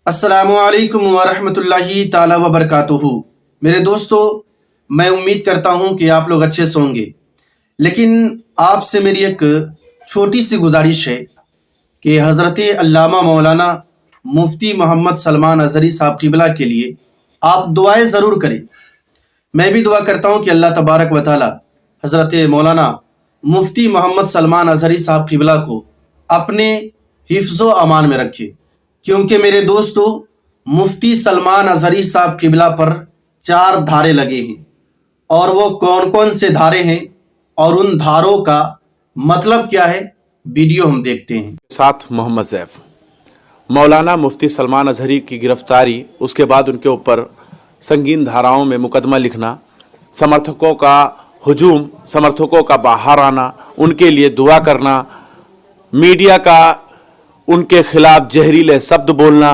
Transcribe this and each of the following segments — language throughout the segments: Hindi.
अस्सलामुअलैकुम वरहमतुल्लाहि ताला वबरकातुहू। मेरे दोस्तों, मैं उम्मीद करता हूँ कि आप लोग अच्छे से होंगे, लेकिन आपसे मेरी एक छोटी सी गुजारिश है कि हज़रत अल्लामा मौलाना मुफ्ती मोहम्मद सलमान अज़हरी साहब क़िबला के लिए आप दुआएं ज़रूर करें। मैं भी दुआ करता हूँ कि अल्लाह तबारक व तआला हज़रत मौलाना मुफ्ती मोहम्मद सलमान अज़हरी साहब क़िबला को अपने हिफ्ज़ो अमान में रखे, क्योंकि मेरे दोस्तों, मुफ्ती सलमान अज़हरी साहब क़िबला पर 4 धारे लगे हैं, और वो कौन कौन से धारे हैं और उन धारों का मतलब क्या है, वीडियो हम देखते हैं। साथ मोहम्मद ज़ैफ, मौलाना मुफ्ती सलमान अज़हरी की गिरफ्तारी, उसके बाद उनके ऊपर संगीन धाराओं में मुकदमा लिखना, समर्थकों का हुजूम, समर्थकों का बाहर आना, उनके लिए दुआ करना, मीडिया का उनके खिलाफ जहरीले शब्द बोलना,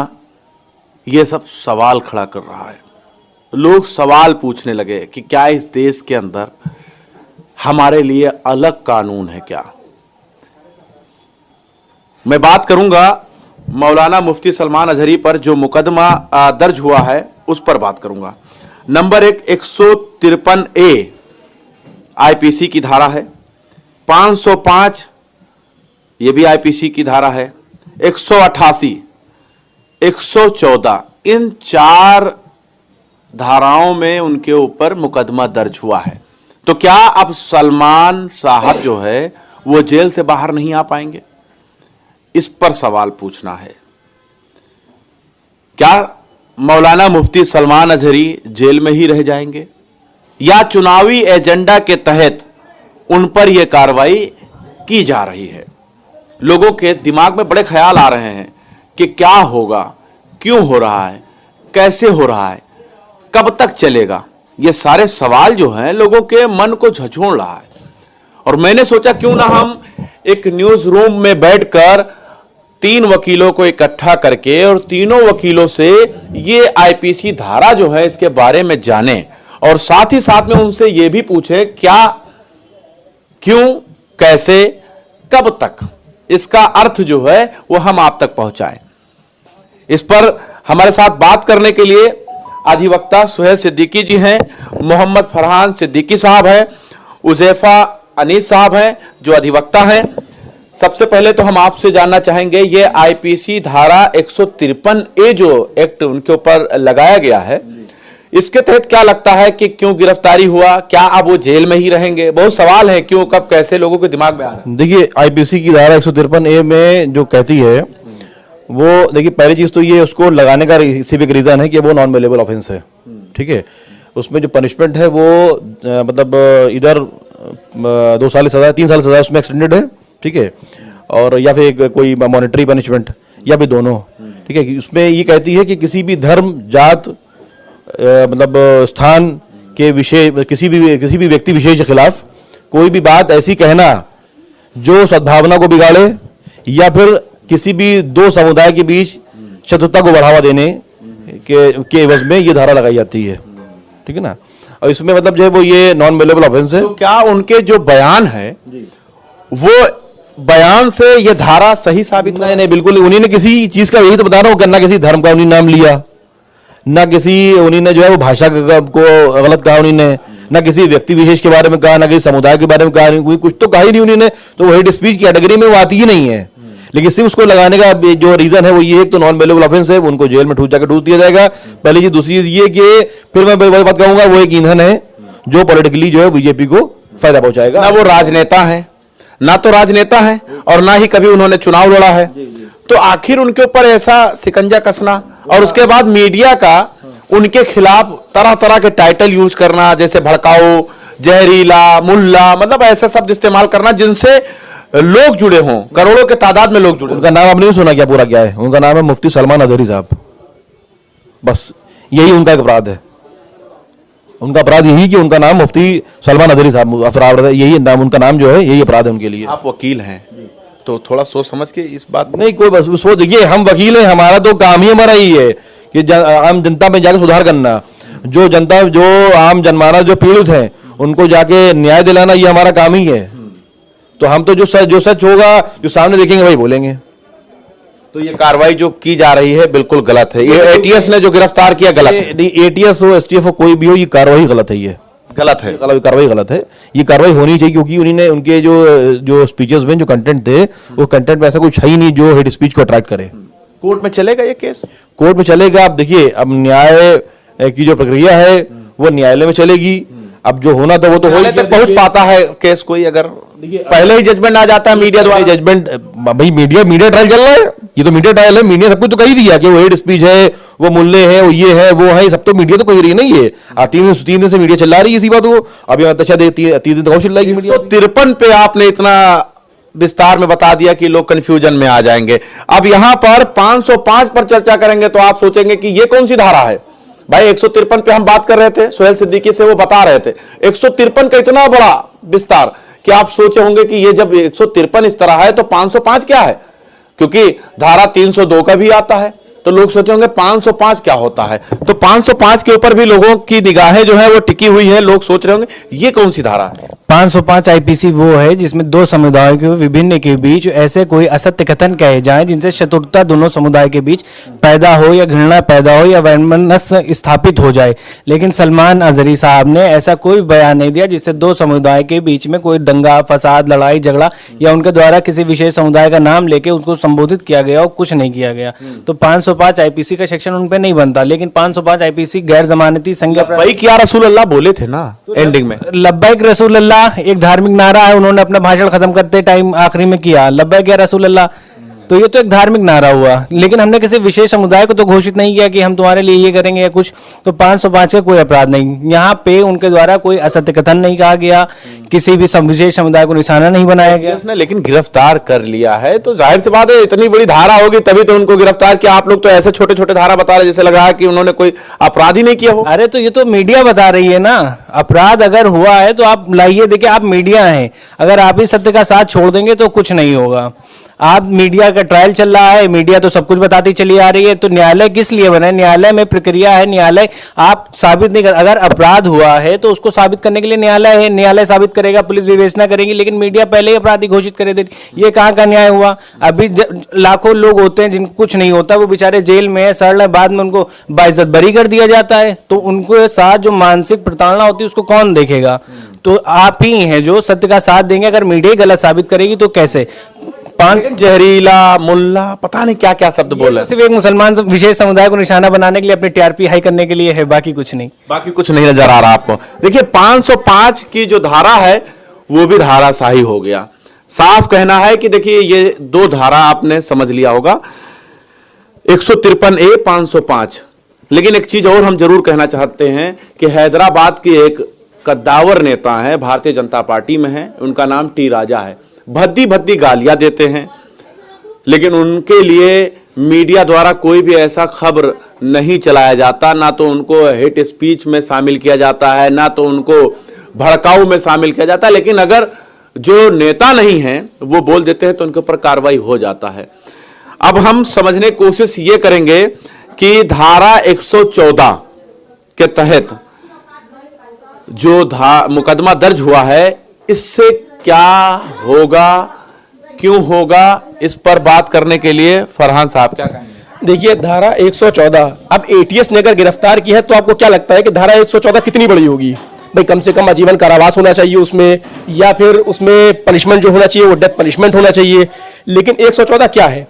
ये सब सवाल खड़ा कर रहा है। लोग सवाल पूछने लगे कि क्या इस देश के अंदर हमारे लिए अलग कानून है क्या। मैं बात करूंगा मौलाना मुफ्ती सलमान अज़हरी पर जो मुकदमा दर्ज हुआ है उस पर बात करूंगा। नंबर 153A आईपीसी की धारा है, 505 ये भी आईपीसी की धारा है, 188, 114, इन 4 धाराओं में उनके ऊपर मुकदमा दर्ज हुआ है। तो क्या अब सलमान साहब जो है वो जेल से बाहर नहीं आ पाएंगे? इस पर सवाल पूछना है। क्या मौलाना मुफ्ती सलमान अज़हरी जेल में ही रह जाएंगे, या चुनावी एजेंडा के तहत उन पर यह कार्रवाई की जा रही है? लोगों के दिमाग में बड़े ख्याल आ रहे हैं कि क्या होगा, क्यों हो रहा है, कैसे हो रहा है, कब तक चलेगा। ये सारे सवाल जो हैं लोगों के मन को झंझोड़ रहा है। और मैंने सोचा क्यों ना हम एक न्यूज रूम में बैठकर 3 वकीलों को इकट्ठा करके और तीनों वकीलों से ये आईपीसी धारा जो है इसके बारे में जाने, और साथ ही साथ में उनसे ये भी पूछे क्या, क्यों, कैसे, कब तक, इसका अर्थ जो है वो हम आप तक पहुंचाएं। इस पर हमारे साथ बात करने के लिए अधिवक्ता सुहेल सिद्दीकी जी हैं, मोहम्मद फरहान सिद्दीकी साहब हैं, उज़ैफा अनीस साहब हैं जो अधिवक्ता हैं। सबसे पहले तो हम आपसे जानना चाहेंगे, ये आईपीसी धारा 153A जो एक्ट उनके ऊपर लगाया गया है, इसके तहत क्या लगता है कि क्यों गिरफ्तारी हुआ, क्या अब वो जेल में ही रहेंगे? बहुत सवाल है, क्यों, कब, कैसे, लोगों के दिमाग में आ रहा है। देखिए, आईपीसी की धारा 153A में जो कहती है वो, देखिए, पहली चीज तो ये उसको लगाने का सिविक रीजन है कि वो नॉन बेलेबल ऑफेंस है। ठीक है, उसमें जो पनिशमेंट है वो मतलब इधर 2 साल सजा, 3 साल सजा उसमें एक्सटेंडेड है। ठीक है, और या फिर कोई मॉनेटरी पनिशमेंट, या फिर दोनों। ठीक है, उसमें ये कहती है कि किसी भी धर्म, जात, मतलब स्थान के विषय, किसी भी व्यक्ति विशेष के खिलाफ कोई भी बात ऐसी कहना जो सद्भावना को बिगाड़े, या फिर किसी भी 2 समुदाय के बीच शत्रुता को बढ़ावा देने के एवज में ये धारा लगाई जाती है। ठीक है ना, और इसमें मतलब जो है वो ये नॉन बेलेबल ऑफेंस है। तो क्या उनके जो बयान है वो बयान से ये धारा सही साबित? नहीं, बिल्कुल। उन्होंने किसी चीज का, यही तो बता रहा हूँ, ना किसी धर्म का उन्होंने नाम लिया, ना किसी उन्होंने जो है वो भाषा को गलत कहा उन्होंने, ना किसी व्यक्ति विशेष के बारे में कहा, ना किसी समुदाय के बारे में कहा, कुछ तो कहा ही नहीं उन्होंने। तो हेट स्पीच की कैटेगरी में वो आती ही नहीं है। लेकिन सिर्फ उसको लगाने का जो रीजन है वो ये, एक तो नॉन बेलेबल ऑफेंस है, उनको जेल में जाकर ठूस दिया जाएगा, पहली चीज। दूसरी चीज ये कि फिर मैं वही बात कहूंगा, वो एक ईंधन है जो पॉलिटिकली जो है बीजेपी को फायदा पहुंचाएगा। ना वो राजनेता है, ना तो राजनेता है, और ना ही कभी उन्होंने चुनाव लड़ा है। तो आखिर उनके ऊपर ऐसा शिकंजा कसना, और उसके बाद मीडिया का उनके खिलाफ तरह तरह के टाइटल यूज करना, जैसे भड़काऊ, जहरीला, मुल्ला, मतलब ऐसा शब्द इस्तेमाल करना जिनसे लोग जुड़े हों, करोड़ों के तादाद में लोग जुड़े। उनका नाम आपने नहीं सुना क्या? पूरा क्या है उनका नाम? है मुफ्ती सलमान अज़हरी साहब। बस यही उनका एक अपराध है। उनका अपराध यही कि उनका नाम मुफ्ती सलमान अज़हरी साहब अपराध है, यही नाम, उनका नाम जो है यही अपराध है उनके लिए। आप वकील हैं तो थोड़ा सोच समझ के इस बात नहीं, कोई बस सोच, देखिए, हम वकील हैं, हमारा तो काम ही हमारा ही है कि आम जनता में जाकर सुधार करना, जो जनता, जो आम जनमानस जो पीड़ित हैं उनको जाके न्याय दिलाना, ये हमारा काम ही है। तो हम तो जो सच होगा, जो सामने देखेंगे वही बोलेंगे। तो ये कार्रवाई जो की जा रही है बिल्कुल गलत है। ये एटीएस ने जो गिरफ्तार किया गलत है। नहीं, एटीएस हो, एसटीएफ हो, कोई भी हो, ये कार्रवाई गलत है। ये गलत है। कार्रवाई गलत है। ये कार्रवाई होनी चाहिए क्योंकि उन्होंने उनके जो स्पीचेस में जो कंटेंट थे, वो कंटेंट में ऐसा कुछ है ही नहीं जो हेट स्पीच को अट्रैक्ट करे। कोर्ट में चलेगा ये केस? कोर्ट में चलेगा। अब देखिए, अब न्याय की जो प्रक्रिया है वो न्यायालय में चलेगी। अब जो होना था वो तो हो ही तक पहुंच पाता है केस कोई, अगर पहले ही जजमेंट आ जाता है मीडिया द्वारा। जजमेंट भाई मीडिया ट्रायल चल रहा है। ये तो मीडिया ट्रायल है। मीडिया सब कुछ तो कह ही दिया कि वो हेट स्पीच है, वो मूल्य है, वो ये है, वो है, सब तो मीडिया तो कह रही है ना। ये 3 दिन से मीडिया चिल्ला रही है इसी बात को। अभी अच्छा 30 दिन तक चिल्लाएगी मीडिया। 153 पे आपने इतना विस्तार में बता दिया कि लोग कंफ्यूजन में आ जाएंगे। अब यहां पर 505 पर चर्चा करेंगे तो आप सोचेंगे कि ये कौन सी धारा है। भाई 153 पे हम बात कर रहे थे, सोहेल सिद्दीकी से वो बता रहे थे 153 का इतना बड़ा विस्तार कि आप सोचे होंगे कि ये जब 153 इस तरह है तो 505 क्या है, क्योंकि धारा 302 का भी आता है। तो लोग सोचे होंगे 505 क्या होता है। तो 505 के ऊपर भी लोगों की निगाहें जो है वो टिकी हुई है। लोग सोच रहे होंगे ये कौन सी धारा है। 505 आईपीसी वो है जिसमें दो समुदायों के विभिन्न के बीच ऐसे कोई असत्य कथन कहे जाएं जिनसे शत्रुता दोनों समुदाय के बीच पैदा हो या घृणा पैदा हो या वैमनस्य स्थापित हो जाए। लेकिन सलमान अजहरी साहब ने ऐसा कोई बयान नहीं दिया जिससे दो समुदाय के बीच में कोई दंगा फसाद लड़ाई झगड़ा या उनके द्वारा किसी विशेष समुदाय का नाम लेके उसको संबोधित किया गया और कुछ नहीं किया गया। तो 505 आईपीसी का सेक्शन उन पे नहीं बनता। लेकिन 505 आईपीसी गैर जमानती संज्ञा भाई क्या रसूल अल्लाह बोले थे ना एंडिंग में, लब्बैक रसूल अल्लाह एक धार्मिक नारा है। उन्होंने अपना भाषण खत्म करते टाइम आखिरी में किया लब्बैक या रसूल अल्लाह। तो ये तो एक धार्मिक नारा हुआ। लेकिन हमने किसी विशेष समुदाय को तो घोषित नहीं किया कि हम तुम्हारे लिए ये करेंगे या कुछ। तो 505 का कोई अपराध नहीं। यहाँ पे उनके द्वारा कोई असत्य कथन नहीं कहा गया, किसी भी विशेष समुदाय को निशाना नहीं बनाया गया। इसने लेकिन गिरफ्तार कर लिया है तो जाहिर सी बात है इतनी बड़ी धारा होगी तभी तो उनको गिरफ्तार किया। आप लोग तो ऐसे छोटे छोटे धारा बता रहे जैसे लग रहा है कि उन्होंने कोई अपराध ही नहीं किया हो। अरे तो ये तो मीडिया बता रही है ना। अपराध अगर हुआ है तो आप लाइए, देखिए आप मीडिया हैं, अगर आप ही सत्य का साथ छोड़ देंगे तो कुछ नहीं होगा। आप मीडिया का ट्रायल चल रहा है, मीडिया तो सब कुछ बताती चली आ रही है। तो न्यायालय किस लिए बना है? न्यायालय में प्रक्रिया है। न्यायालय आप साबित नहीं कर, अगर अपराध हुआ है तो उसको साबित करने के लिए न्यायालय है। न्यायालय साबित करेगा, पुलिस विवेचना करेगी। लेकिन मीडिया पहले ही अपराधी घोषित करे दे। ये कहाँ का न्याय हुआ? अभी लाखों लोग होते हैं जिनको कुछ नहीं होता, वो बेचारे जेल में है, सड़ रहे, बाद में उनको बाइज्जत बरी कर दिया जाता है। तो उनको साथ जो मानसिक प्रताड़ना होती है उसको कौन देखेगा? तो आप ही हैं जो सत्य का साथ देंगे। अगर मीडिया गलत साबित करेगी तो कैसे? जहरीला मुल्ला पता नहीं क्या क्या शब्द बोल रहे हैं। सिर्फ एक मुसलमान विशेष समुदाय को निशाना बनाने के लिए, अपने टीआरपी हाई करने के लिए है, बाकी कुछ नहीं। बाकी कुछ नहीं नजर आ रहा आपको। देखिए 505 की जो धारा है वो भी धाराशाही हो गया। साफ कहना है कि देखिए ये दो धारा आपने समझ लिया होगा, 153A 505। लेकिन एक चीज और हम जरूर कहना चाहते हैं कि हैदराबाद के एक कद्दावर नेता है, भारतीय जनता पार्टी में है, उनका नाम टी राजा है। भद्दी भद्दी गालियां देते हैं, लेकिन उनके लिए मीडिया द्वारा कोई भी ऐसा खबर नहीं चलाया जाता। ना तो उनको हेट स्पीच में शामिल किया जाता है, ना तो उनको भड़काऊ में शामिल किया जाता है। लेकिन अगर जो नेता नहीं है वो बोल देते हैं तो उनके ऊपर कार्रवाई हो जाता है। अब हम समझने की कोशिश ये करेंगे कि धारा 114 के तहत जो मुकदमा दर्ज हुआ है इससे क्या होगा, क्यों होगा, इस पर बात करने के लिए फरहान साहब क्या कहेंगे? देखिए धारा 114, अब एटीएस ने अगर गिरफ्तार की है तो आपको क्या लगता है कि धारा 114 कितनी बड़ी होगी? भाई कम से कम आजीवन कारावास होना चाहिए उसमें, या फिर उसमें पनिशमेंट जो होना चाहिए वो डेथ पनिशमेंट होना चाहिए। लेकिन 114 क्या है?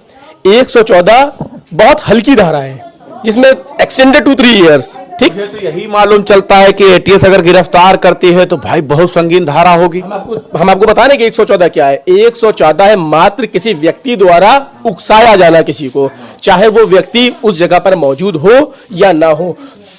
114 बहुत हल्की धारा है जिसमें एक्सटेंडेड टू 3 इयर्स। ठीक, मुझे तो यही मालूम चलता है कि एटीएस अगर गिरफ्तार करती है तो भाई बहुत संगीन धारा होगी। हम आपको बता रहे हैं कि 114 क्या है। 114 है मात्र किसी व्यक्ति द्वारा उकसाया जाना किसी को, चाहे वो व्यक्ति उस जगह पर मौजूद हो या ना हो।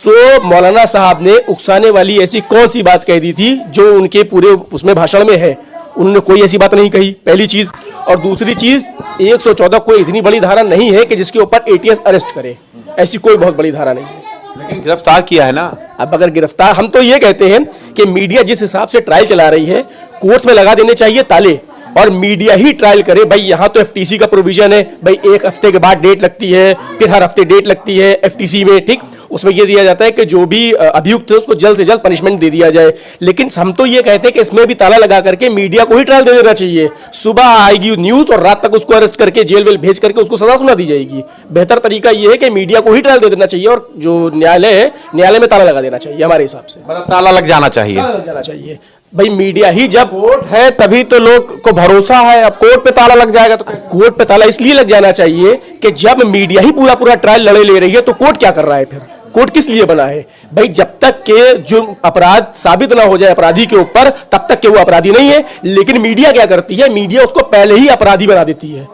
तो मौलाना साहब ने उकसाने वाली ऐसी कौन सी बात कह दी थी जो उनके पूरे उसमें भाषण में है? उन्होंने कोई ऐसी बात नहीं कही, पहली चीज। और दूसरी चीज, 114 कोई इतनी बड़ी धारा नहीं है कि जिसके ऊपर एटीएस अरेस्ट करे। ऐसी कोई बहुत बड़ी धारा नहीं है। लेकिन गिरफ्तार किया है ना। अब अगर गिरफ्तार, हम तो ये कहते हैं कि मीडिया जिस हिसाब से ट्रायल चला रही है, कोर्ट्स में लगा देने चाहिए ताले और मीडिया ही ट्रायल करे। भाई यहाँ तो एफटीसी का प्रोविजन है, भाई 1 हफ्ते के बाद डेट लगती है, फिर हर हफ्ते डेट लगती है एफटीसी में। ठीक, उसमें यह दिया जाता है कि जो भी अभियुक्त है उसको जल्द से जल्द पनिशमेंट दे दिया जाए। लेकिन हम तो ये कहते हैं कि इसमें भी ताला लगा करके मीडिया को ही ट्रायल दे देना चाहिए। सुबह आएगी न्यूज और रात तक उसको अरेस्ट करके जेल वेल भेज करके उसको सजा सुना दी जाएगी। बेहतर तरीका यह है कि मीडिया को ही ट्रायल दे देना चाहिए और जो न्यायालय है न्यायालय में ताला लगा देना चाहिए हमारे हिसाब से। मतलब ताला लग जाना चाहिए। ताला लग जाना चाहिए भाई। मीडिया ही जब कोर्ट है तभी तो लोग को भरोसा है, अब कोर्ट पे ताला लग जाएगा तो कैसे? कोर्ट पे ताला इसलिए लग जाना चाहिए कि जब मीडिया ही पूरा पूरा ट्रायल लड़े ले रही है तो कोर्ट क्या कर रहा है फिर? कोर्ट किस लिए बना है भाई? जब तक के जो अपराध साबित ना हो जाए अपराधी के ऊपर तब तक के वो अपराधी नहीं है। लेकिन मीडिया क्या करती है? मीडिया उसको पहले ही अपराधी बना देती है,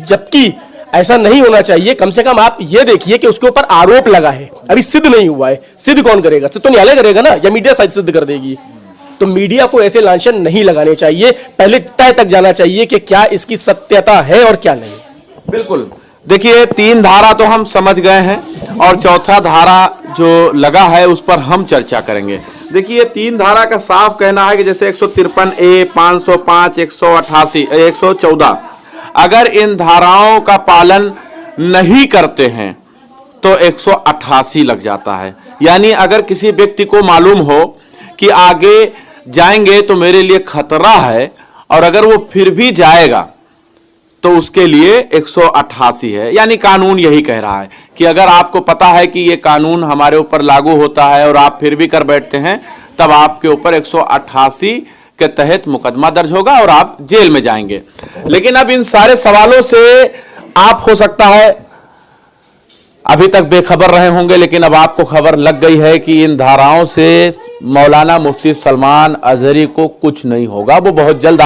जबकि ऐसा नहीं होना चाहिए। कम से कम आप ये देखिए कि उसके ऊपर आरोप लगा है, अभी सिद्ध नहीं हुआ है। सिद्ध कौन करेगा? सिद्ध तो न्यायालय करेगा ना, या मीडिया शायद सिद्ध कर देगी। तो मीडिया को ऐसे लांछन नहीं लगाने चाहिए, पहले तय तक जाना चाहिए कि क्या इसकी सत्यता है और क्या नहीं। बिल्कुल। देखिए 3 धारा तो हम समझ गए हैं और चौथा धारा जो लगा है उस पर हम चर्चा करेंगे। देखिए 3 धारा का साफ कहना है कि जैसे 153A, 505, 188, 114 अगर इन धाराओं का पालन नहीं करते हैं तो 188 लग जाता है। यानी अगर किसी व्यक्ति को मालूम हो कि आगे जाएंगे तो मेरे लिए खतरा है और अगर वो फिर भी जाएगा तो उसके लिए 188 है। यानी कानून यही कह रहा है कि अगर आपको पता है कि ये कानून हमारे ऊपर लागू होता है और आप फिर भी कर बैठते हैं तब आपके ऊपर 188 के तहत मुकदमा दर्ज होगा और आप जेल में जाएंगे। लेकिन अब इन सारे सवालों से आप हो सकता है अभी तक बेखबर रहे होंगे, लेकिन अब आपको खबर लग गई है कि इन धाराओं से मौलाना मुफ्ती सलमान अजहरी को कुछ नहीं होगा। वो बहुत जल्द